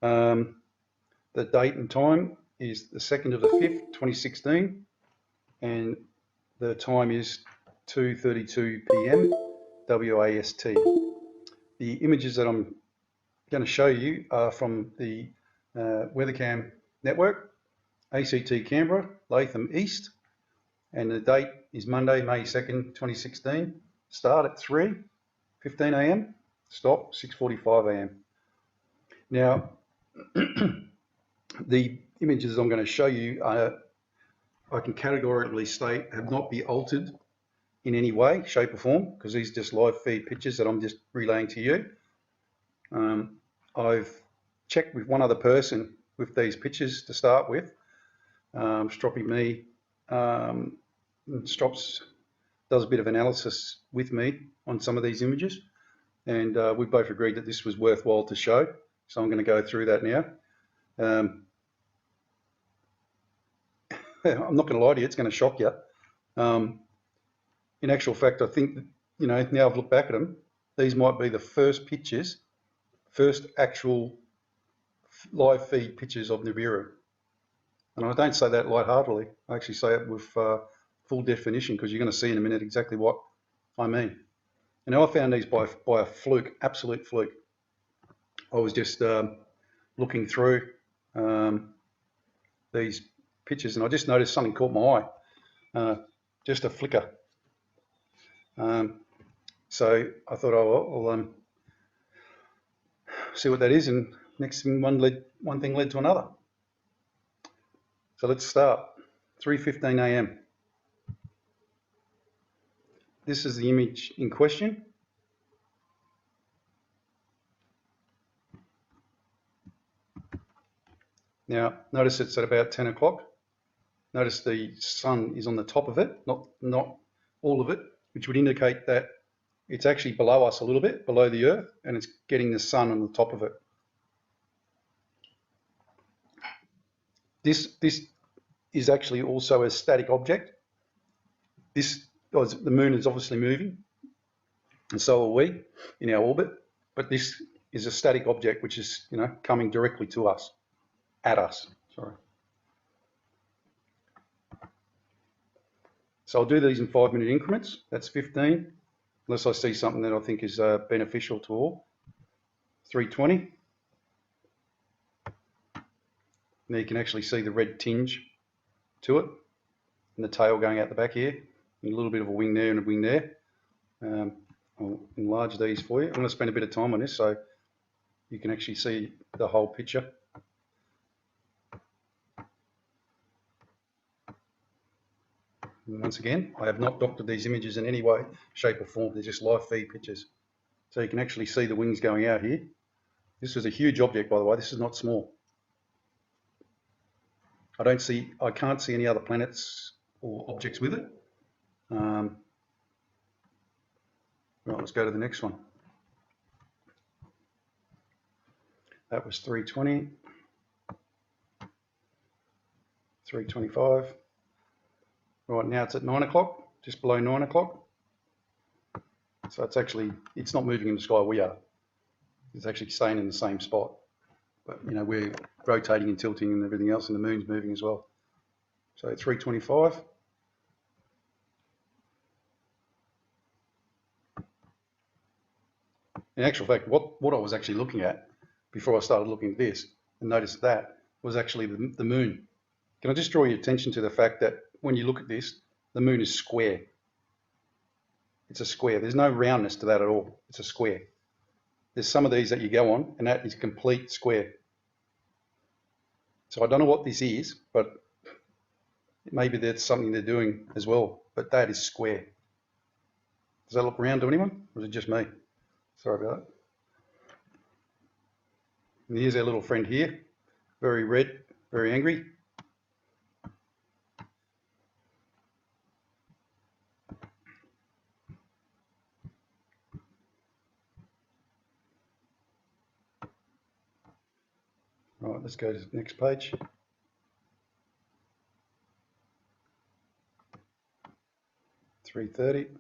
The date and time is the 2nd of the 5th, 2016, and the time is 2:32 p.m. WAST. The images that I'm going to show you are from the WeatherCam network, ACT Canberra, Latham East, and the date is Monday, May 2nd, 2016. Start at 3:15 a.m., stop 6:45 a.m. Now, the images I'm going to show you are, I can categorically state, have not been altered in any way, shape or form, because these are just live feed pictures that I'm just relaying to you. I've checked with one other person with these pictures to start with, Stroppy me. Strops does a bit of analysis with me on some of these images, and we both agreed that this was worthwhile to show, so I'm going to go through that now. I'm not going to lie to you, it's going to shock you. In actual fact, I think that, now I've looked back at them, these might be the first pictures, first actual live feed pictures of Nibiru. And I don't say that lightheartedly, I actually say it with full definition, because you're going to see in a minute exactly what I mean. And now I found these by a fluke, absolute fluke. I was just looking through these pictures, and I just noticed something caught my eye, just a flicker. So I thought, oh, I'll see what that is, and next thing, one thing led to another. So let's start. 3:15 a.m. This is the image in question. Now, notice it's at about 10 o'clock. Notice the sun is on the top of it, not all of it, which would indicate that it's actually below us a little bit, below the Earth, and it's getting the sun on the top of it. This is actually also a static object. The moon is obviously moving, and so are we in our orbit, but this is a static object which is, coming directly to us, at us, sorry. So I'll do these in 5-minute increments. That's 15, unless I see something that I think is beneficial to all. 3:20. Now you can actually see the red tinge to it, and the tail going out the back here, and a little bit of a wing there and a wing there. I'll enlarge these for you. I'm going to spend a bit of time on this so you can actually see the whole picture. And once again, I have not doctored these images in any way, shape or form. They're just live feed pictures. So you can actually see the wings going out here. This is a huge object, by the way. This is not small. I can't see any other planets or objects with it. Right, let's go to the next one. That was 3:20, 3:25. Right, now it's at 9 o'clock, just below 9 o'clock. So it's not moving in the sky, we are. It's actually staying in the same spot. But, we're rotating and tilting and everything else, and the moon's moving as well. So 3:25. In actual fact, what I was actually looking at before I started looking at this and noticed that was actually the moon. Can I just draw your attention to the fact that when you look at this, the moon is square. It's a square. There's no roundness to that at all. It's a square. There's some of these that you go on, and that is a complete square. So I don't know what this is, but maybe that's something they're doing as well. But that is square. Does that look round to anyone, or is it just me? Sorry about that. And here's our little friend here, very red, very angry. Right, let's go to the next page. $3:30.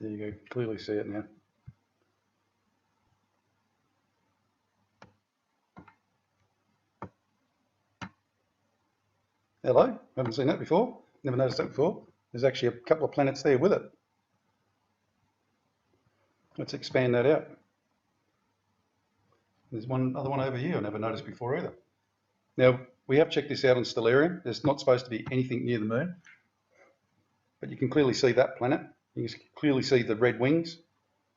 There you go, clearly see it now. Hello, haven't seen that before, never noticed that before. There's actually a couple of planets there with it. Let's expand that out. There's one other one over here I never noticed before either. Now, we have checked this out on Stellarium. There's not supposed to be anything near the moon, but you can clearly see that planet. You can clearly see the red wings,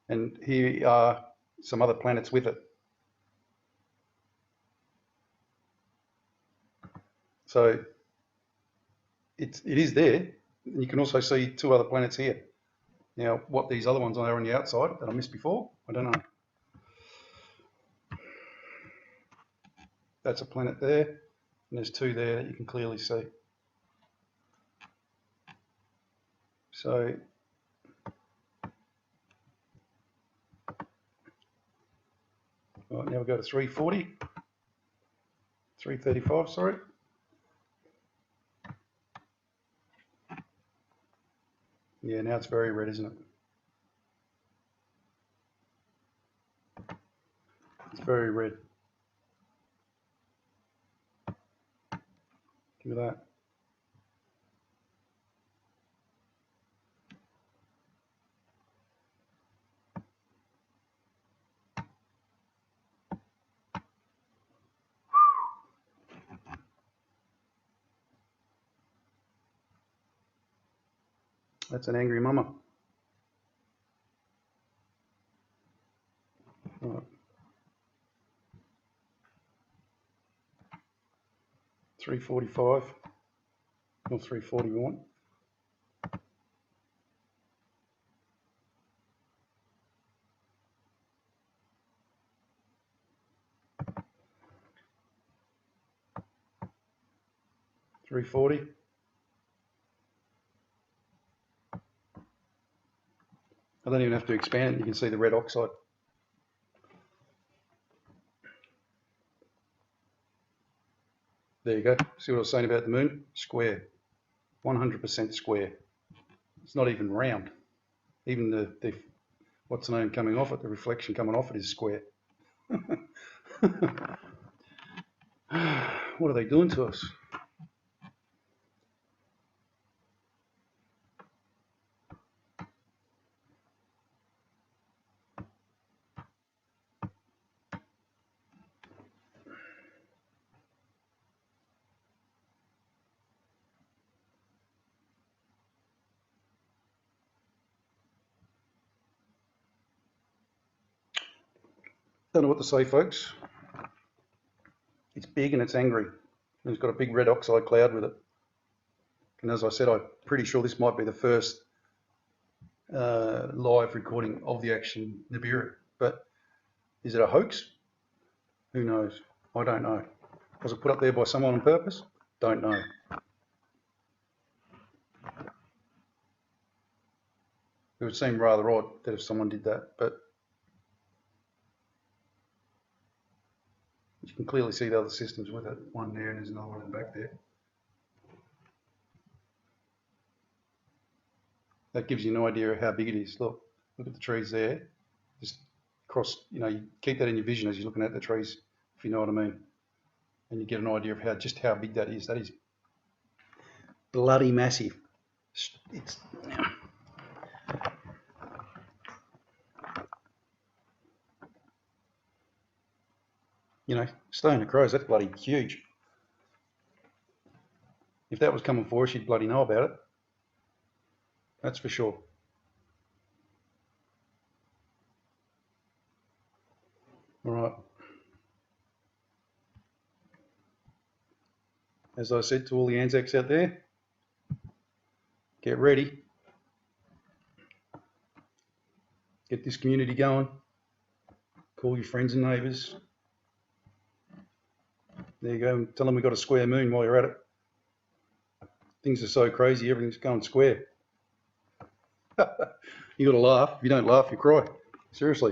and here are some other planets with it. So it is there. You can also see two other planets here. Now, what these other ones are on the outside that I missed before, I don't know. That's a planet there, and there's two there that you can clearly see. So right, now we go to 340, 335, sorry. Yeah, now it's very red, isn't it? It's very red. Look at that. That's an angry mama. Right. 345 or 341. $340. I don't even have to expand it. You can see the red oxide. There you go. See what I was saying about the moon? Square. 100% square. It's not even round. Even the what's the name coming off it, the reflection coming off it is square. What are they doing to us? Don't know what to say, folks. It's big and it's angry. And it's got a big red oxide cloud with it. And as I said, I'm pretty sure this might be the first live recording of the actual Nibiru. But is it a hoax? Who knows? I don't know. Was it put up there by someone on purpose? Don't know. It would seem rather odd that if someone did that, but you can clearly see the other systems with it. One there and there's another one in the back there. That gives you an idea of how big it is. Look at the trees there. Just cross, you keep that in your vision as you're looking at the trees, if you know what I mean. And you get an idea of just how big that is. That is bloody massive. It's stone of crows, that's bloody huge. If that was coming for us, you'd bloody know about it. That's for sure. All right. As I said to all the Anzacs out there, get ready. Get this community going. Call your friends and neighbours. There you go. Tell them we've got a square moon while you're at it. Things are so crazy, everything's going square. You got to laugh. If you don't laugh, you cry. Seriously.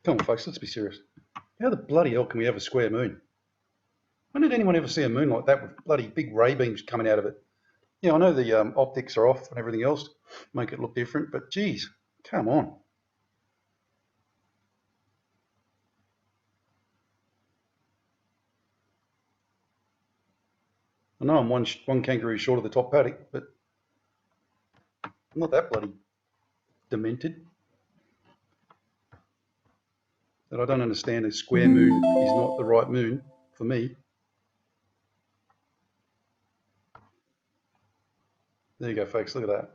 Come on, folks, let's be serious. How the bloody hell can we have a square moon? When did anyone ever see a moon like that with bloody big ray beams coming out of it? Yeah, I know the optics are off and everything else, make it look different, but geez, come on. I know I'm one kangaroo short of the top paddock, but I'm not that bloody demented. That I don't understand a square moon is not the right moon for me. There you go, folks, look at that.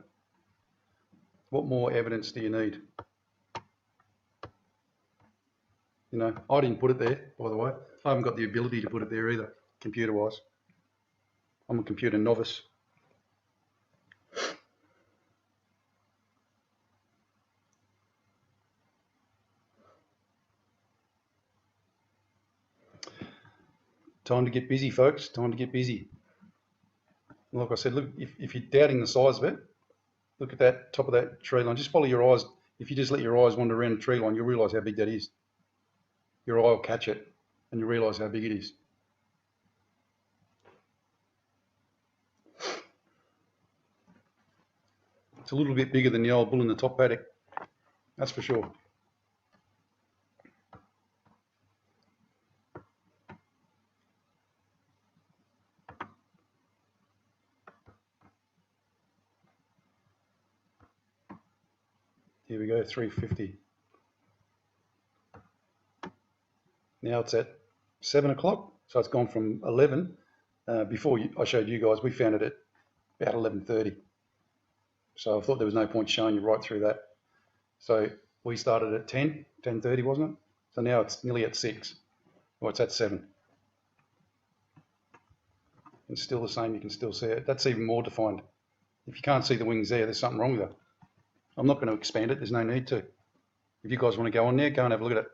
What more evidence do you need? You know, I didn't put it there, by the way. I haven't got the ability to put it there either, computer-wise. I'm a computer novice. Time to get busy, folks. Time to get busy. Like I said, look, if you're doubting the size of it, look at that top of that tree line. Just follow your eyes. If you just let your eyes wander around the tree line, you'll realise how big that is. Your eye will catch it, and you'll realise how big it is. It's a little bit bigger than the old bull in the top paddock, that's for sure. Here we go, 350. Now it's at 7 o'clock, so it's gone from 11. Before I showed you guys, we found it at about 11:30. So I thought there was no point showing you right through that. So we started at 10:30, wasn't it? So now it's nearly at 6. Well, it's at 7. It's still the same, you can still see it. That's even more defined. If you can't see the wings there's something wrong with it. I'm not going to expand it, there's no need to. If you guys want to go on there, go and have a look at it.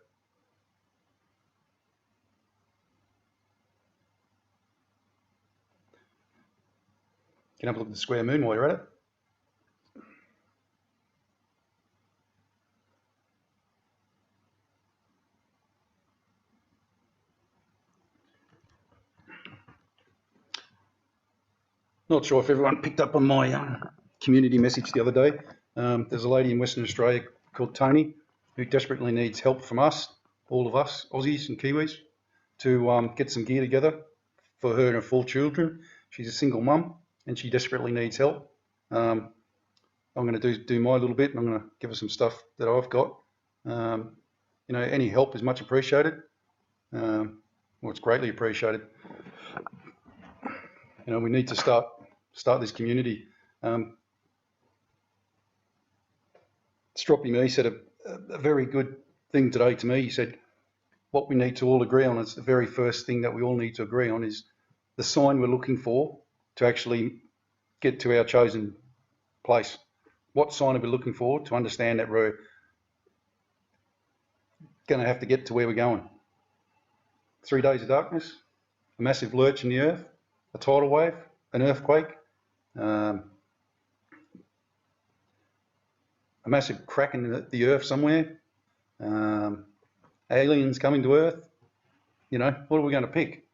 You can have a look at the square moon while you're at it. Not sure if everyone picked up on my community message the other day. There's a lady in Western Australia called Tony who desperately needs help from us, all of us, Aussies and Kiwis, to get some gear together for her and her 4 children. She's a single mum and she desperately needs help. I'm going to do my little bit and I'm going to give her some stuff that I've got. You know, any help is much appreciated. Well, it's greatly appreciated. You know, we need to start this community. Stroppy Me said a very good thing today to me. He said, what we need to all agree on is the very first thing that we all need to agree on is the sign we're looking for to actually get to our chosen place. What sign are we looking for to understand that we're going to have to get to where we're going? 3 days of darkness, a massive lurch in the earth, a tidal wave, an earthquake, a massive crack in the earth somewhere, aliens coming to Earth. You know, what are we going to pick?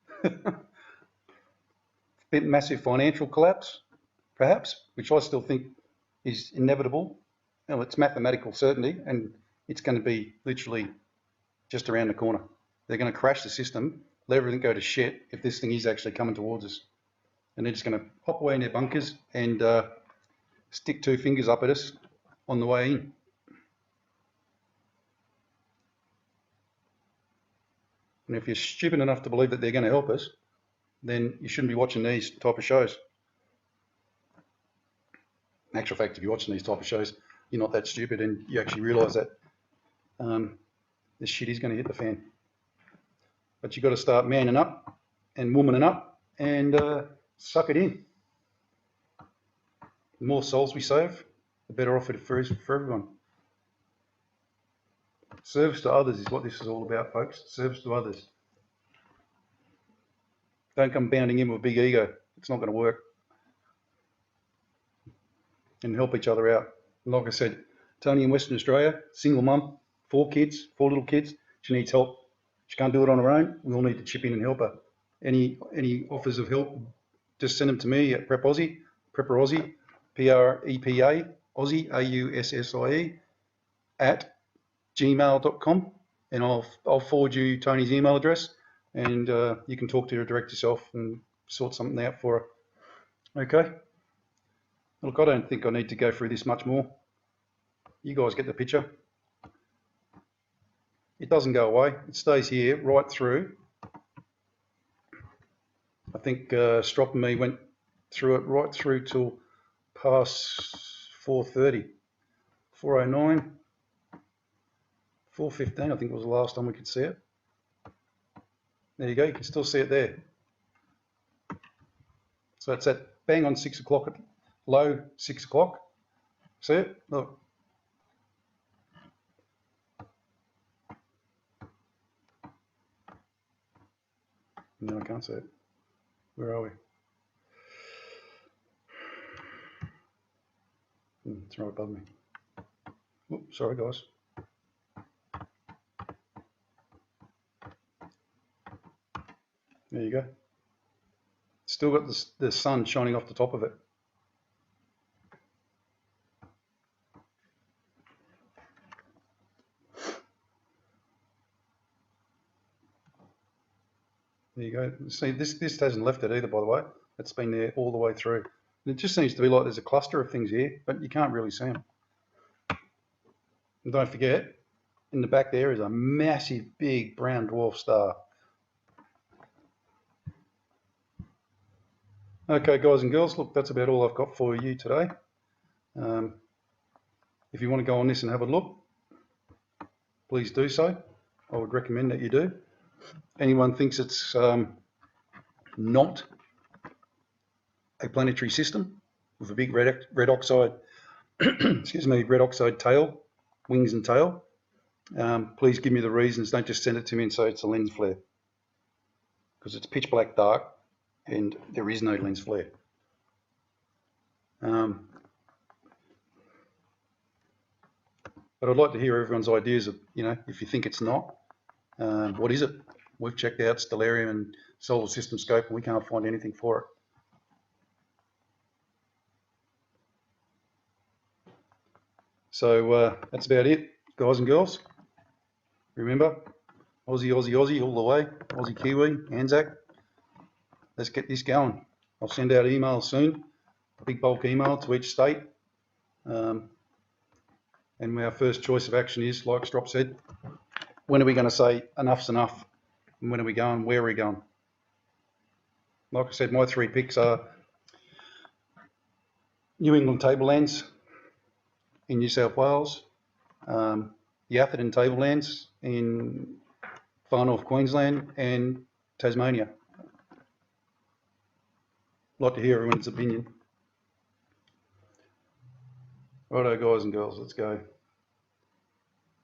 Massive financial collapse, perhaps, which I still think is inevitable. You know, it's mathematical certainty, and it's going to be literally just around the corner. They're going to crash the system, let everything go to shit if this thing is actually coming towards us. And they're just going to hop away in their bunkers and stick 2 fingers up at us on the way in. And if you're stupid enough to believe that they're going to help us, then you shouldn't be watching these type of shows. In actual fact, if you're watching these type of shows, you're not that stupid and you actually realise that this shit is going to hit the fan. But you've got to start manning up and womaning up and suck it in. The more souls we save, the better off it is for everyone. Service to others is what this is all about, folks. Service to others. Don't come bounding in with a big ego. It's not going to work. And help each other out. Like I said, Tony in Western Australia, single mum, 4 kids, 4 little kids. She needs help. She can't do it on her own. We all need to chip in and help her. Any offers of help, just send them to me at Prepper Aussie, P-R-E-P-A, Aussie, A-U-S-S-I-E, at gmail.com, and I'll forward you Tony's email address, and you can talk to her direct yourself and sort something out for her. Okay? Look, I don't think I need to go through this much more. You guys get the picture. It doesn't go away. It stays here right through. I think Strop and me went through it right through till past 4:30, 4:09, 4:15. I think was the last time we could see it. There you go. You can still see it there. So it's at bang on 6 o'clock, low 6 o'clock. See it? Look. No, I can't see it. Where are we? It's right above me. Oops, sorry, guys. There you go. Still got the sun shining off the top of it. There you go. See, this hasn't left it either, by the way. It's been there all the way through. And it just seems to be like there's a cluster of things here, but you can't really see them. And don't forget, in the back there is a massive, big brown dwarf star. Okay, guys and girls, look, that's about all I've got for you today. If you want to go on this and have a look, please do so. I would recommend that you do. Anyone thinks it's not a planetary system with a big red oxide, excuse me, red oxide tail, wings and tail, please give me the reasons. Don't just send it to me and say it's a lens flare, because it's pitch black dark and there is no lens flare. But I'd like to hear everyone's ideas of, if you think it's not, what is it? We've checked out Stellarium and Solar System Scope and we can't find anything for it. So that's about it, guys and girls. Remember, Aussie, Aussie, Aussie all the way. Aussie, Kiwi, Anzac. Let's get this going. I'll send out emails soon, a big bulk email to each state. And our first choice of action is, like Strop said, when are we going to say enough's enough? And when are we going? Where are we going? Like I said, my three picks are New England tablelands in New South Wales, the Atherton tablelands in far north Queensland, and Tasmania. I'd like to hear everyone's opinion. Righto, guys and girls, let's go.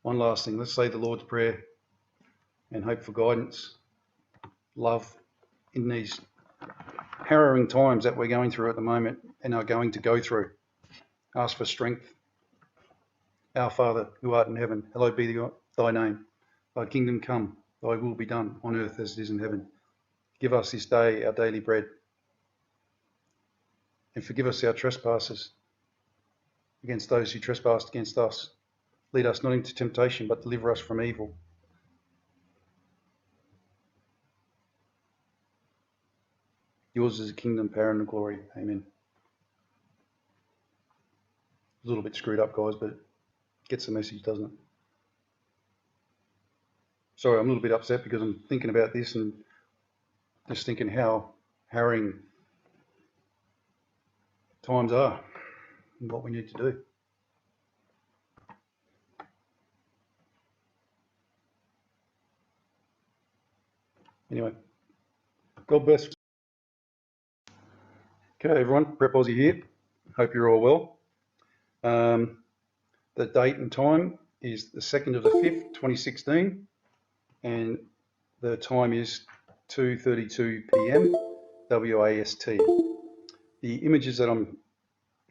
One last thing, let's say the Lord's Prayer and hope for guidance, love in these harrowing times that we're going through at the moment and are going to go through. Ask for strength. Our Father, who art in heaven, hallowed be thy name. Thy kingdom come, thy will be done on earth as it is in heaven. Give us this day our daily bread, and forgive us our trespasses against those who trespass against us. Lead us not into temptation, but deliver us from evil. Yours is the kingdom, power, and the glory. Amen. A little bit screwed up, guys, but it gets the message, doesn't it? Sorry, I'm a little bit upset because I'm thinking about this and just thinking how harrowing times are and what we need to do. Anyway, God bless. Okay, everyone, Prep Aussie here. Hope you're all well. The date and time is the 2nd of the 5th, 2016, and the time is 2:32 p.m. WAST. The images that I'm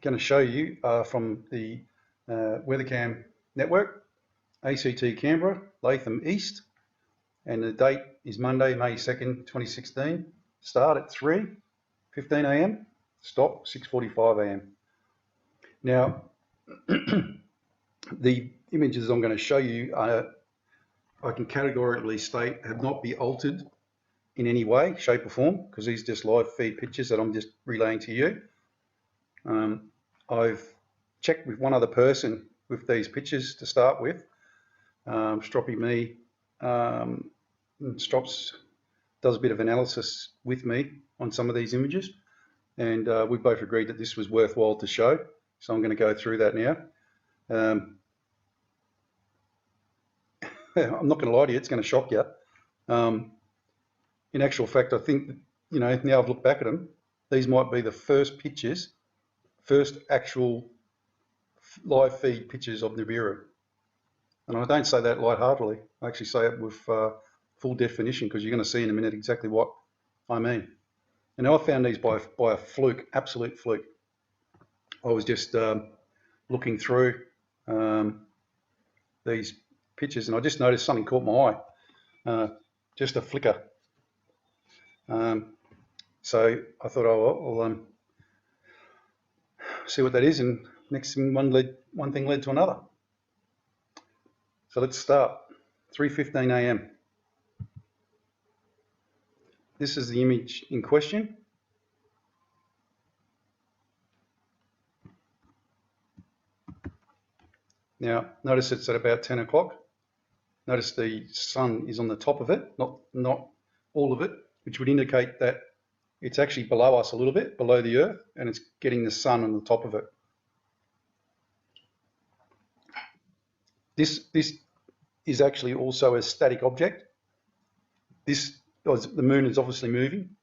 going to show you are from the WeatherCam network, ACT Canberra, Latham East, and the date is Monday, May 2nd, 2016, start at 3:15 a.m., stop 6:45 a.m. Now, the images I'm going to show you are, I can categorically state, have not been altered in any way, shape or form, because these are just live feed pictures that I'm just relaying to you. I've checked with one other person with these pictures to start with, Stroppy me. Strops does a bit of analysis with me on some of these images, and we both agreed that this was worthwhile to show, so I'm going to go through that now. I'm not going to lie to you, it's going to shock you. In actual fact, I think, you know, now I've looked back at them, these might be the first pictures, first actual live feed pictures of Nibiru. And I don't say that lightheartedly, I actually say it with full definition, because you're going to see in a minute exactly what I mean. And I found these by a fluke, absolute fluke. I was just looking through these pictures, and I just noticed something caught my eye, just a flicker. So I thought, oh, I'll see what that is, and next thing, one thing led to another. So let's start. 3:15 a.m. This is the image in question. Now, notice it's at about 10 o'clock. Notice the sun is on the top of it, not all of it, which would indicate that it's actually below us a little bit, below the Earth, and it's getting the sun on the top of it. This is actually also a static object. The moon is obviously moving,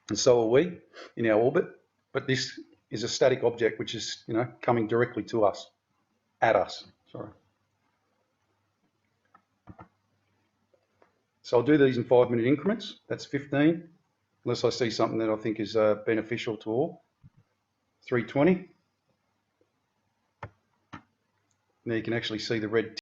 and so are we in our orbit, but this is a static object which is, you know, coming directly to us, at us, sorry. So I'll do these in 5-minute increments. That's 15, unless I see something that I think is beneficial to all. 3:20. Now you can actually see the red